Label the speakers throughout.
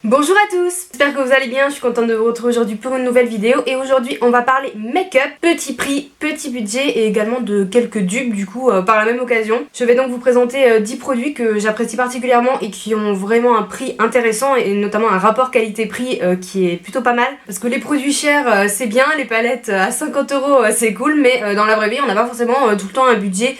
Speaker 1: Bonjour à tous, j'espère que vous allez bien, je suis contente de vous retrouver aujourd'hui pour une nouvelle vidéo et aujourd'hui on va parler make-up, petit prix, petit budget et également de quelques dupes du coup par la même occasion. Je vais donc vous présenter 10 produits que j'apprécie particulièrement et qui ont vraiment un prix intéressant et notamment un rapport qualité-prix qui est plutôt pas mal parce que les produits chers c'est bien, les palettes à 50€ c'est cool mais dans la vraie vie on n'a pas forcément tout le temps un budget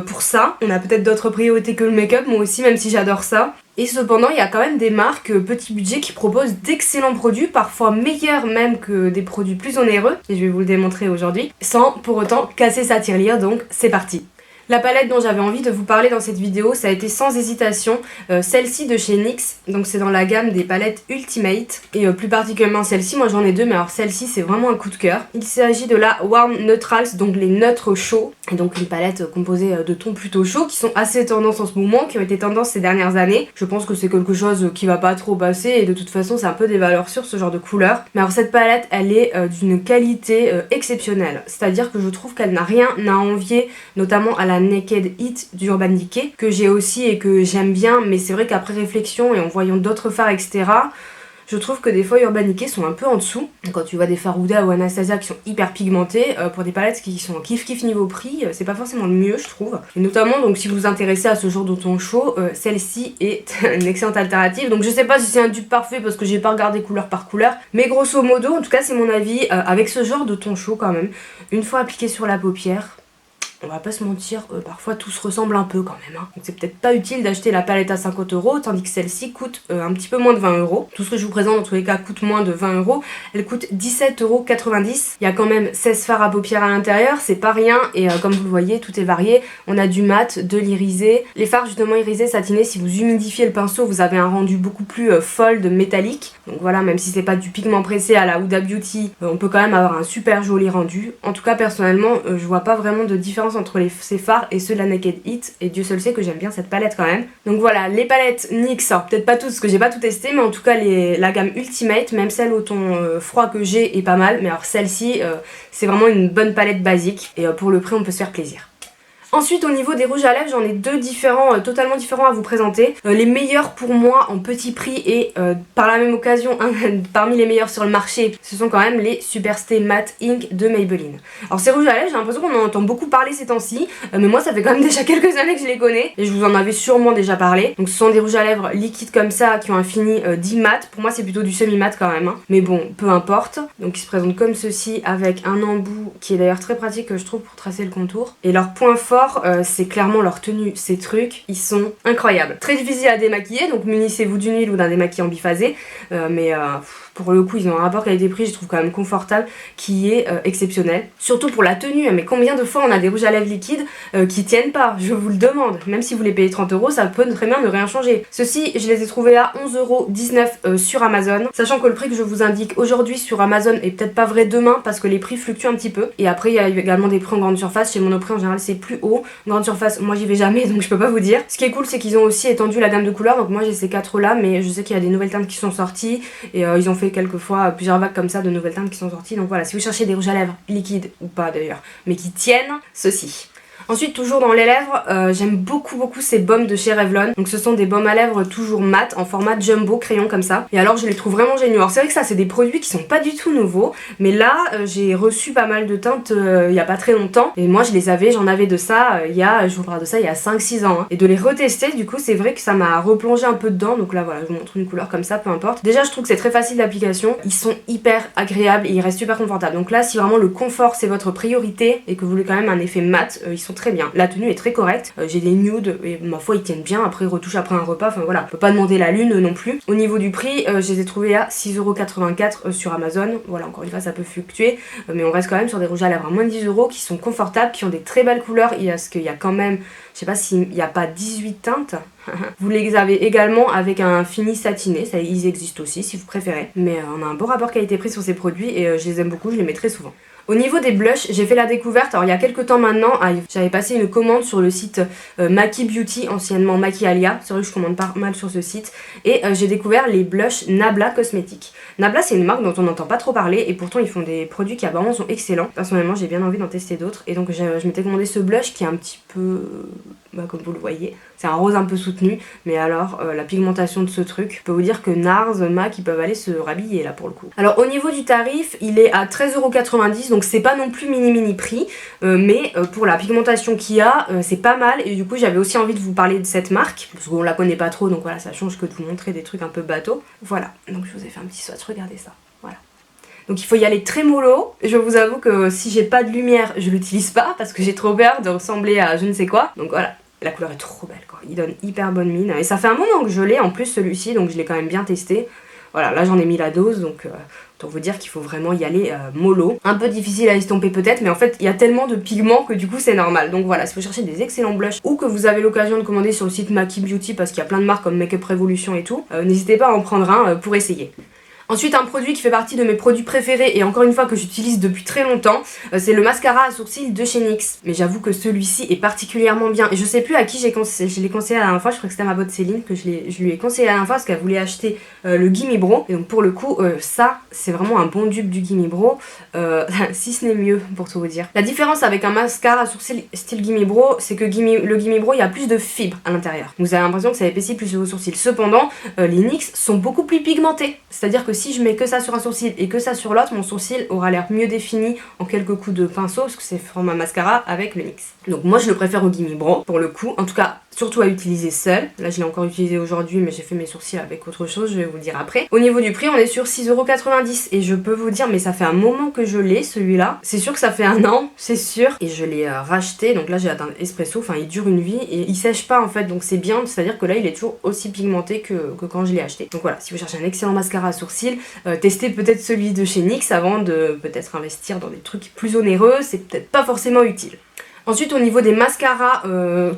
Speaker 1: pour ça. On a peut-être d'autres priorités que le make-up, moi aussi même si j'adore ça. Et cependant, il y a quand même des marques petit budget qui proposent d'excellents produits, parfois meilleurs même que des produits plus onéreux, et je vais vous le démontrer aujourd'hui, sans pour autant casser sa tirelire, donc c'est parti. La palette dont j'avais envie de vous parler dans cette vidéo, ça a été sans hésitation celle-ci de chez NYX, donc c'est dans la gamme des palettes Ultimate, et plus particulièrement celle-ci, moi j'en ai deux, mais alors celle-ci c'est vraiment un coup de cœur. Il s'agit de la Warm Neutrals, donc les neutres chauds, et donc une palette composée de tons plutôt chauds, qui sont assez tendance en ce moment, qui ont été tendance ces dernières années. Je pense que c'est quelque chose qui va pas trop passer, et de toute façon c'est un peu des valeurs sûres ce genre de couleur. Mais alors cette palette, elle est d'une qualité exceptionnelle, c'est-à-dire que je trouve qu'elle n'a rien à envier, notamment à la Naked Heat d'Urban Decay, que j'ai aussi et que j'aime bien, mais c'est vrai qu'après réflexion et en voyant d'autres fards etc, je trouve que des fois Urban Decay sont un peu en dessous. Quand tu vois des fards Huda ou Anastasia qui sont hyper pigmentés, pour des palettes qui sont kiff kiff niveau prix, c'est pas forcément le mieux je trouve. Et notamment donc si vous vous intéressez à ce genre de ton chaud, celle-ci est une excellente alternative. Donc je sais pas si c'est un dupe parfait parce que j'ai pas regardé couleur par couleur, mais grosso modo en tout cas c'est mon avis avec ce genre de ton chaud quand même. Une fois appliqué sur la paupière, on va pas se mentir, parfois tout se ressemble un peu quand même. Hein. Donc c'est peut-être pas utile d'acheter la palette à 50€, tandis que celle-ci coûte un petit peu moins de 20€. Tout ce que je vous présente dans tous les cas coûte moins de 20€. Elle coûte 17,90€. Il y a quand même 16 fards à paupières à l'intérieur, c'est pas rien. Et comme vous le voyez, tout est varié. On a du mat, de l'irisé. Les fards justement irisés, satinés, si vous humidifiez le pinceau, vous avez un rendu beaucoup plus fold, métallique. Donc voilà, même si c'est pas du pigment pressé à la Huda Beauty, on peut quand même avoir un super joli rendu. En tout cas, personnellement, je vois pas vraiment de différence entre ces fards et ceux de la Naked Heat, et Dieu seul sait que j'aime bien cette palette quand même. Donc voilà, les palettes NYX, alors peut-être pas toutes parce que j'ai pas tout testé, mais en tout cas la gamme Ultimate, même celle au ton froid que j'ai est pas mal, mais alors celle-ci c'est vraiment une bonne palette basique et pour le prix on peut se faire plaisir. Ensuite au niveau des rouges à lèvres, j'en ai deux différents, totalement différents à vous présenter. Les meilleurs pour moi en petit prix et par la même occasion parmi les meilleurs sur le marché, ce sont quand même les Superstay Matte Ink de Maybelline. Alors ces rouges à lèvres, j'ai l'impression qu'on en entend beaucoup parler ces temps-ci, mais moi ça fait quand même déjà quelques années que je les connais et je vous en avais sûrement déjà parlé. Donc ce sont des rouges à lèvres liquides comme ça qui ont un fini dit mat. Pour moi c'est plutôt du semi-mat quand même, hein. Mais bon, peu importe. Donc ils se présentent comme ceci avec un embout qui est d'ailleurs très pratique je trouve pour tracer le contour. Et leur point fort, c'est clairement leur tenue, ces trucs, ils sont incroyables. Très difficile à démaquiller, donc munissez-vous d'une huile ou d'un démaquillant biphasé, mais pour le coup ils ont un rapport qualité-prix, je trouve quand même confortable, qui est exceptionnel. Surtout pour la tenue, mais combien de fois on a des rouges à lèvres liquides qui tiennent pas, je vous le demande. Même si vous les payez 30€, ça peut très bien ne rien changer. Ceux-ci, je les ai trouvés à 11,19€ sur Amazon, sachant que le prix que je vous indique aujourd'hui sur Amazon est peut-être pas vrai demain parce que les prix fluctuent un petit peu. Et après il y a également des prix en grande surface, chez Monoprix en général c'est plus haut. Grande surface, moi j'y vais jamais donc je peux pas vous dire. Ce qui est cool c'est qu'ils ont aussi étendu la gamme de couleurs, donc moi j'ai ces 4 là, mais je sais qu'il y a des nouvelles teintes qui sont sorties et ils ont fait quelques fois plusieurs vagues comme ça de nouvelles teintes qui sont sorties. Donc voilà, si vous cherchez des rouges à lèvres liquides ou pas d'ailleurs, mais qui tiennent, ceux-ci. Ensuite toujours dans les lèvres, j'aime beaucoup ces baumes de chez Revlon. Donc ce sont des baumes à lèvres toujours mat en format jumbo crayon comme ça. Et alors je les trouve vraiment géniaux. Alors c'est vrai que ça c'est des produits qui sont pas du tout nouveaux, mais là j'ai reçu pas mal de teintes il y a pas très longtemps. Et moi j'en avais de ça je vous parle de ça il y a 5-6 ans. Hein. Et de les retester du coup c'est vrai que ça m'a replongé un peu dedans. Donc là voilà, je vous montre une couleur comme ça, peu importe. Déjà je trouve que c'est très facile d'application. Ils sont hyper agréables et ils restent super confortables. Donc là si vraiment le confort c'est votre priorité et que vous voulez quand même un effet mat, ils sont très bien. La tenue est très correcte, j'ai des nudes et ma foi ils tiennent bien, après retouche après un repas, enfin voilà, on peut pas demander la lune non plus. Au niveau du prix, je les ai trouvés à 6,84€ sur Amazon, voilà encore une fois ça peut fluctuer, mais on reste quand même sur des rouges à lèvres à moins de 10€ qui sont confortables, qui ont des très belles couleurs, parce qu'il y a quand même, je sais pas s'il n'y a pas 18 teintes. Vous les avez également avec un fini satiné, ça ils existent aussi si vous préférez, mais on a un bon rapport qualité-prix sur ces produits et je les aime beaucoup, je les mets très souvent. Au niveau des blushs, j'ai fait la découverte, alors il y a quelques temps maintenant, j'avais passé une commande sur le site Maki Beauty, anciennement Maki Alia, c'est vrai que je commande pas mal sur ce site, et j'ai découvert les blushs Nabla Cosmetics. Nabla c'est une marque dont on n'entend pas trop parler, et pourtant ils font des produits qui apparemment sont excellents. Personnellement j'ai bien envie d'en tester d'autres, et donc je m'étais commandé ce blush qui est un petit peu comme vous le voyez. C'est un rose un peu soutenu, mais alors la pigmentation de ce truc, je peux vous dire que NARS, MAC, ils peuvent aller se rhabiller là pour le coup. Alors au niveau du tarif, il est à 13,90 €, donc c'est pas non plus mini prix, mais pour la pigmentation qu'il y a, c'est pas mal, et du coup j'avais aussi envie de vous parler de cette marque, parce qu'on la connaît pas trop, donc voilà, ça change que de vous montrer des trucs un peu bateau. Voilà, donc je vous ai fait un petit swatch, regardez ça, voilà. Donc il faut y aller très mollo. Je vous avoue que si j'ai pas de lumière, je l'utilise pas parce que j'ai trop peur de ressembler à je ne sais quoi. Donc voilà, la couleur est trop belle quoi. Il donne hyper bonne mine. Et ça fait un moment que je l'ai en plus celui-ci, donc je l'ai quand même bien testé. Voilà, là j'en ai mis la dose, donc pour vous dire qu'il faut vraiment y aller mollo. Un peu difficile à estomper peut-être, mais en fait il y a tellement de pigments que du coup c'est normal. Donc voilà, si vous cherchez des excellents blushs ou que vous avez l'occasion de commander sur le site Maki Beauty parce qu'il y a plein de marques comme Makeup Revolution et tout, n'hésitez pas à en prendre un pour essayer. Ensuite, un produit qui fait partie de mes produits préférés et encore une fois que j'utilise depuis très longtemps, c'est le mascara à sourcils de chez NYX. Mais j'avoue que celui-ci est particulièrement bien. Et je sais plus à qui je l'ai conseillé la dernière fois, je crois que c'était à ma pote Céline que je lui ai conseillé la dernière fois parce qu'elle voulait acheter le Gimme Bro. Et donc pour le coup, ça, c'est vraiment un bon dupe du Gimme Bro, si ce n'est mieux pour tout vous dire. La différence avec un mascara à sourcils style Gimme Bro, c'est que le Gimme Bro, il y a plus de fibres à l'intérieur. Vous avez l'impression que ça épaissit plus vos sourcils. Cependant, les NYX sont beaucoup plus pigmentés. C'est-à-dire que si je mets que ça sur un sourcil et que ça sur l'autre, mon sourcil aura l'air mieux défini en quelques coups de pinceau parce que c'est format mascara avec le NYX. Donc moi je le préfère au Gimme Bro pour le coup, en tout cas surtout à utiliser seul. Là je l'ai encore utilisé aujourd'hui mais j'ai fait mes sourcils avec autre chose, je vais vous le dire après. Au niveau du prix on est sur 6,90 € et je peux vous dire mais ça fait un moment que je l'ai celui-là. C'est sûr que ça fait un an, c'est sûr. Et je l'ai racheté, donc là j'ai atteint espresso, enfin il dure une vie et il sèche pas en fait donc c'est bien, c'est à dire que là il est toujours aussi pigmenté que quand je l'ai acheté. Donc voilà, si vous cherchez un excellent mascara à sourcils, testez peut-être celui de chez NYX avant de peut-être investir dans des trucs plus onéreux, c'est peut-être pas forcément utile. Ensuite au niveau des mascaras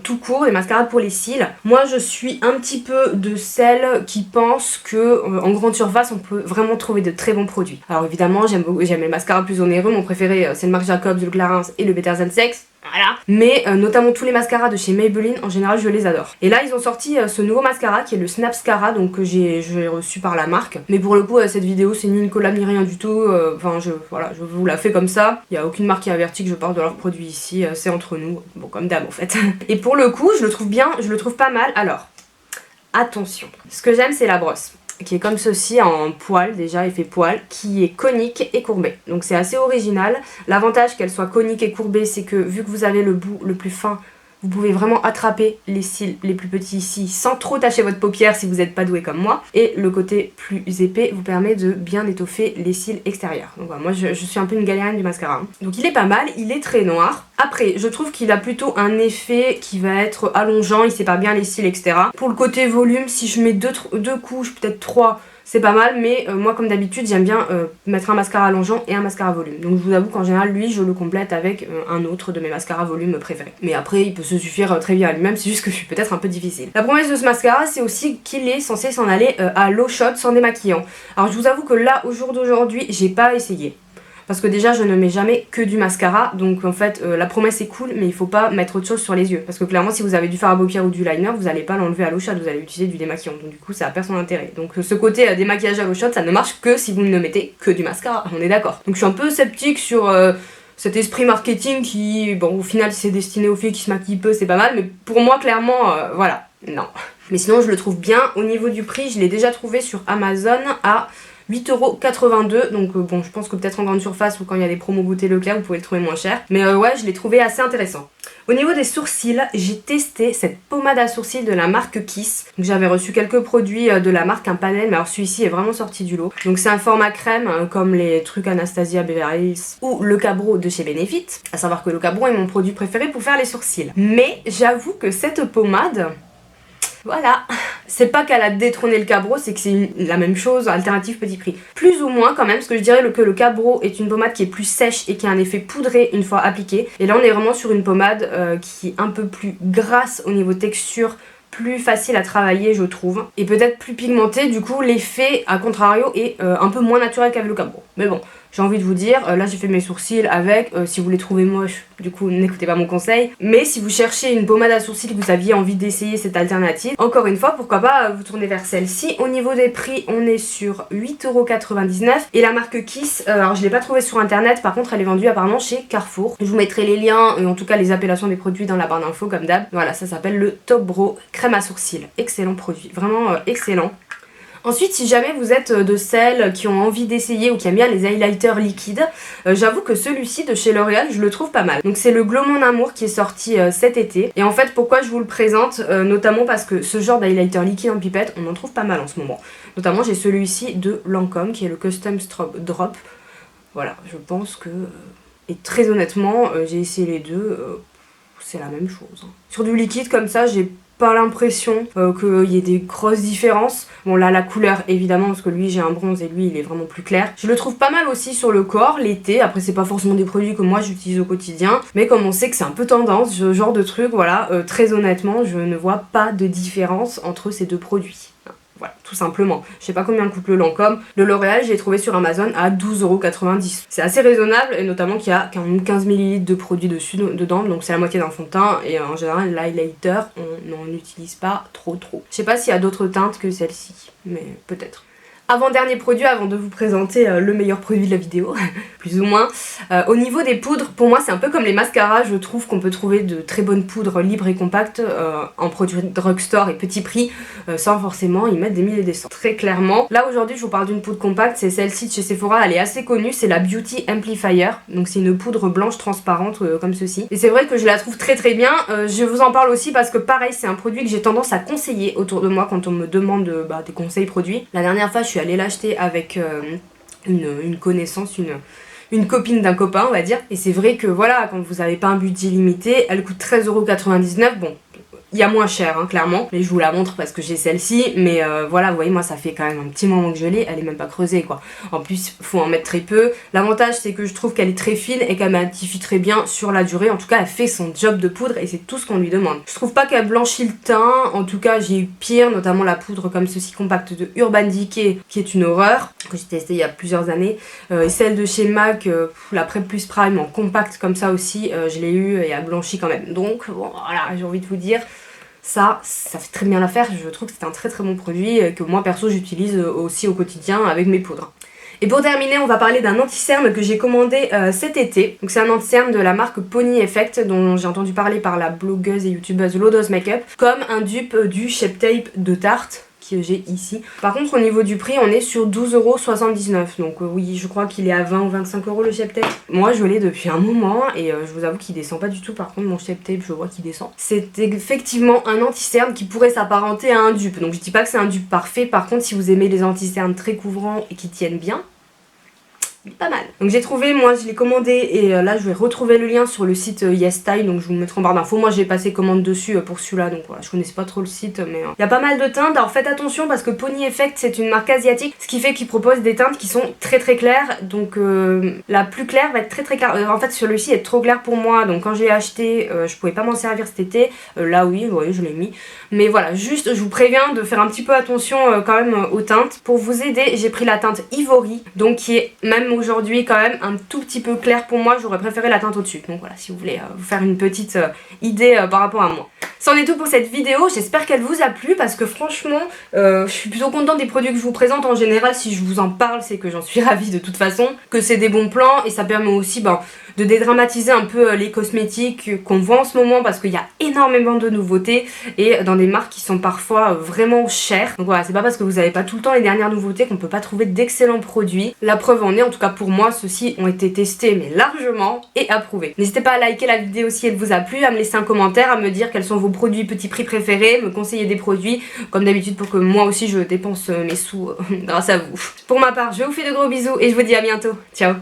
Speaker 1: tout court, les mascaras pour les cils, moi je suis un petit peu de celles qui pensent que en grande surface on peut vraiment trouver de très bons produits. Alors évidemment j'aime les mascaras plus onéreux, mon préféré c'est le Marc Jacobs, le Clarins et le Better Than Sex. Voilà. Mais notamment tous les mascaras de chez Maybelline, en général je les adore. Et là ils ont sorti ce nouveau mascara qui est le Snapscara, donc que j'ai reçu par la marque. Mais pour le coup cette vidéo c'est ni une collab ni rien du tout, enfin voilà, je vous la fais comme ça. Il n'y a aucune marque qui a averti que je parle de leurs produits ici, c'est entre nous, bon comme d'hab en fait. Et pour le coup je le trouve bien, je le trouve pas mal. Alors, attention, ce que j'aime c'est la brosse, qui est comme ceci en poil, déjà effet poil, qui est conique et courbé. Donc c'est assez original. L'avantage qu'elle soit conique et courbée, c'est que vu que vous avez le bout le plus fin, vous pouvez vraiment attraper les cils les plus petits ici sans trop tacher votre paupière si vous n'êtes pas doué comme moi. Et le côté plus épais vous permet de bien étoffer les cils extérieurs. Donc voilà, moi je suis un peu une galérienne du mascara. Donc il est pas mal, il est très noir. Après, je trouve qu'il a plutôt un effet qui va être allongeant, il sépare bien les cils, etc. Pour le côté volume, si je mets deux couches, peut-être 3, c'est pas mal, mais moi comme d'habitude j'aime bien mettre un mascara allongeant et un mascara volume. Donc je vous avoue qu'en général lui je le complète avec un autre de mes mascaras volume préférés. Mais après il peut se suffire très bien à lui-même, c'est juste que je suis peut-être un peu difficile. La promesse de ce mascara c'est aussi qu'il est censé s'en aller à l'eau chaude sans démaquillant. Alors je vous avoue que là au jour d'aujourd'hui j'ai pas essayé. Parce que déjà je ne mets jamais que du mascara, donc en fait la promesse est cool mais il faut pas mettre autre chose sur les yeux. Parce que clairement si vous avez du fard à paupières ou du liner, vous n'allez pas l'enlever à l'eau chaude, vous allez utiliser du démaquillant. Donc du coup ça a perd son intérêt. Donc ce côté démaquillage à l'eau chaude ça ne marche que si vous ne mettez que du mascara, on est d'accord. Donc je suis un peu sceptique sur cet esprit marketing qui, bon au final c'est destiné aux filles qui se maquillent peu, c'est pas mal, mais pour moi clairement voilà, non. Mais sinon je le trouve bien. Au niveau du prix je l'ai déjà trouvé sur Amazon à 8,82 €, donc bon je pense que peut-être en grande surface ou quand il y a des promos goûter Leclerc vous pouvez le trouver moins cher, mais ouais je l'ai trouvé assez intéressant. Au niveau des sourcils, j'ai testé cette pommade à sourcils de la marque Kiss. J'avais reçu quelques produits de la marque Un Panel, mais alors celui-ci est vraiment sorti du lot. Donc c'est un format crème comme les trucs Anastasia Beverly Hills ou le Cabro de chez Benefit. À savoir que le Cabro est mon produit préféré pour faire les sourcils. Mais j'avoue que cette pommade, voilà, c'est pas qu'elle a détrôné le Cabro, c'est que c'est la même chose, alternative petit prix. Plus ou moins quand même, parce que je dirais que le Cabro est une pommade qui est plus sèche et qui a un effet poudré une fois appliquée. Et là on est vraiment sur une pommade qui est un peu plus grasse au niveau texture, plus facile à travailler je trouve, et peut-être plus pigmentée, du coup l'effet à contrario est un peu moins naturel qu'avec le Cabro. Mais bon, j'ai envie de vous dire, là j'ai fait mes sourcils avec, si vous les trouvez moches, du coup n'écoutez pas mon conseil, mais si vous cherchez une pommade à sourcils, que vous aviez envie d'essayer cette alternative, encore une fois pourquoi pas vous tourner vers celle-ci. Au niveau des prix, on est sur 8,99 € et la marque Kiss, alors je l'ai pas trouvée sur internet, par contre elle est vendue apparemment chez Carrefour. Je vous mettrai les liens et en tout cas les appellations des produits dans la barre d'infos comme d'hab. Voilà, ça s'appelle le Top Bro crème à sourcils, excellent produit, vraiment excellent. Ensuite, si jamais vous êtes de celles qui ont envie d'essayer ou qui aiment bien les highlighters liquides, j'avoue que celui-ci de chez L'Oréal, je le trouve pas mal. Donc c'est le Glow Mon Amour qui est sorti cet été. Et en fait, pourquoi je vous le présente, notamment parce que ce genre d'highlighter liquide en pipette, on en trouve pas mal en ce moment. Notamment, j'ai celui-ci de Lancôme qui est le Custom Drop. Voilà, je pense que... Et très honnêtement, j'ai essayé les deux, c'est la même chose. Sur du liquide comme ça, j'ai pas l'impression qu'il y ait des grosses différences. Bon là la couleur évidemment parce que lui j'ai un bronze et lui il est vraiment plus clair. Je le trouve pas mal aussi sur le corps l'été. Après c'est pas forcément des produits que moi j'utilise au quotidien, mais comme on sait que c'est un peu tendance ce genre de truc, voilà, très honnêtement je ne vois pas de différence entre ces deux produits. Voilà, tout simplement. Je sais pas combien coûte le Lancôme. Le L'Oréal, j'ai trouvé sur Amazon à 12,90 €. C'est assez raisonnable, et notamment qu'il y a quand même 15 ml de produits dedans, donc c'est la moitié d'un fond de teint, et en général, l'highlighter, on n'en utilise pas trop. Je sais pas s'il y a d'autres teintes que celle-ci, mais peut-être. Avant-dernier produit, avant de vous présenter le meilleur produit de la vidéo, plus ou moins. Au niveau des poudres, pour moi c'est un peu comme les mascaras, je trouve qu'on peut trouver de très bonnes poudres libres et compactes en produits drugstore et petit prix, sans forcément y mettre des mille et des cents. Très clairement, là aujourd'hui je vous parle d'une poudre compacte, c'est celle-ci de chez Sephora, elle est assez connue, c'est la Beauty Amplifier. Donc c'est une poudre blanche transparente comme ceci. Et c'est vrai que je la trouve très bien, je vous en parle aussi parce que pareil c'est un produit que j'ai tendance à conseiller autour de moi quand on me demande des conseils produits. La dernière fois je suis allée l'acheter avec une connaissance, une copine d'un copain on va dire, et c'est vrai que voilà, quand vous n'avez pas un budget limité, elle coûte 13,99 €. Bon, il y a moins cher hein, clairement, et je vous la montre parce que j'ai celle-ci, mais voilà, vous voyez, moi ça fait quand même un petit moment que je l'ai, elle est même pas creusée quoi. En plus faut en mettre très peu. L'avantage c'est que je trouve qu'elle est très fine et qu'elle mattifie très bien sur la durée, en tout cas elle fait son job de poudre et c'est tout ce qu'on lui demande. Je trouve pas qu'elle blanchit le teint, en tout cas j'ai eu pire, notamment la poudre comme ceci compacte de Urban Decay qui est une horreur, que j'ai testé il y a plusieurs années, et celle de chez MAC, la Prep Plus Prime en compact comme ça aussi, je l'ai eu et elle blanchit quand même. Donc bon voilà, j'ai envie de vous dire, ça fait très bien l'affaire, je trouve que c'est un très bon produit que moi perso j'utilise aussi au quotidien avec mes poudres. Et pour terminer, on va parler d'un anti-cerne que j'ai commandé cet été. Donc c'est un anti-cerne de la marque Pony Effect dont j'ai entendu parler par la blogueuse et youtubeuse Low Dose Makeup, comme un dupe du Shape Tape de Tarte que j'ai ici. Par contre au niveau du prix on est sur 12,79 €, donc oui je crois qu'il est à 20 ou 25 € le Shape Tape. Moi je l'ai depuis un moment et je vous avoue qu'il descend pas du tout, par contre mon Shape Tape je vois qu'il descend. C'est effectivement un anti-cerne qui pourrait s'apparenter à un dupe, donc je dis pas que c'est un dupe parfait, par contre si vous aimez les anti-cernes très couvrants et qui tiennent bien, pas mal. Donc j'ai trouvé, moi je l'ai commandé et là je vais retrouver le lien sur le site YesStyle, donc je vous le mettrai en barre d'infos. Moi j'ai passé commande dessus pour celui-là, donc voilà, je connaissais pas trop le site, mais il y a pas mal de teintes. Alors faites attention parce que Pony Effect c'est une marque asiatique, ce qui fait qu'ils proposent des teintes qui sont très claires, donc la plus claire va être très claire. En fait celui-ci est trop clair pour moi, donc quand j'ai acheté je pouvais pas m'en servir cet été, là oui, vous voyez je l'ai mis, mais voilà, juste je vous préviens de faire un petit peu attention quand même aux teintes. Pour vous aider, j'ai pris la teinte Ivory, donc qui est même aujourd'hui quand même un tout petit peu clair pour moi, j'aurais préféré la teinte au-dessus. Donc voilà, si vous voulez vous faire une petite idée par rapport à moi. C'en est tout pour cette vidéo, j'espère qu'elle vous a plu parce que franchement je suis plutôt contente des produits que je vous présente. En général si je vous en parle c'est que j'en suis ravie de toute façon, que c'est des bons plans et ça permet aussi de dédramatiser un peu les cosmétiques qu'on voit en ce moment parce qu'il y a énormément de nouveautés et dans des marques qui sont parfois vraiment chères. Donc voilà, c'est pas parce que vous n'avez pas tout le temps les dernières nouveautés qu'on peut pas trouver d'excellents produits. La preuve en est, en tout cas pour moi, ceux-ci ont été testés mais largement et approuvés. N'hésitez pas à liker la vidéo si elle vous a plu, à me laisser un commentaire, à me dire quels sont vos produits petit prix préférés, me conseiller des produits comme d'habitude pour que moi aussi je dépense mes sous grâce à vous. Pour ma part, je vous fais de gros bisous et je vous dis à bientôt. Ciao.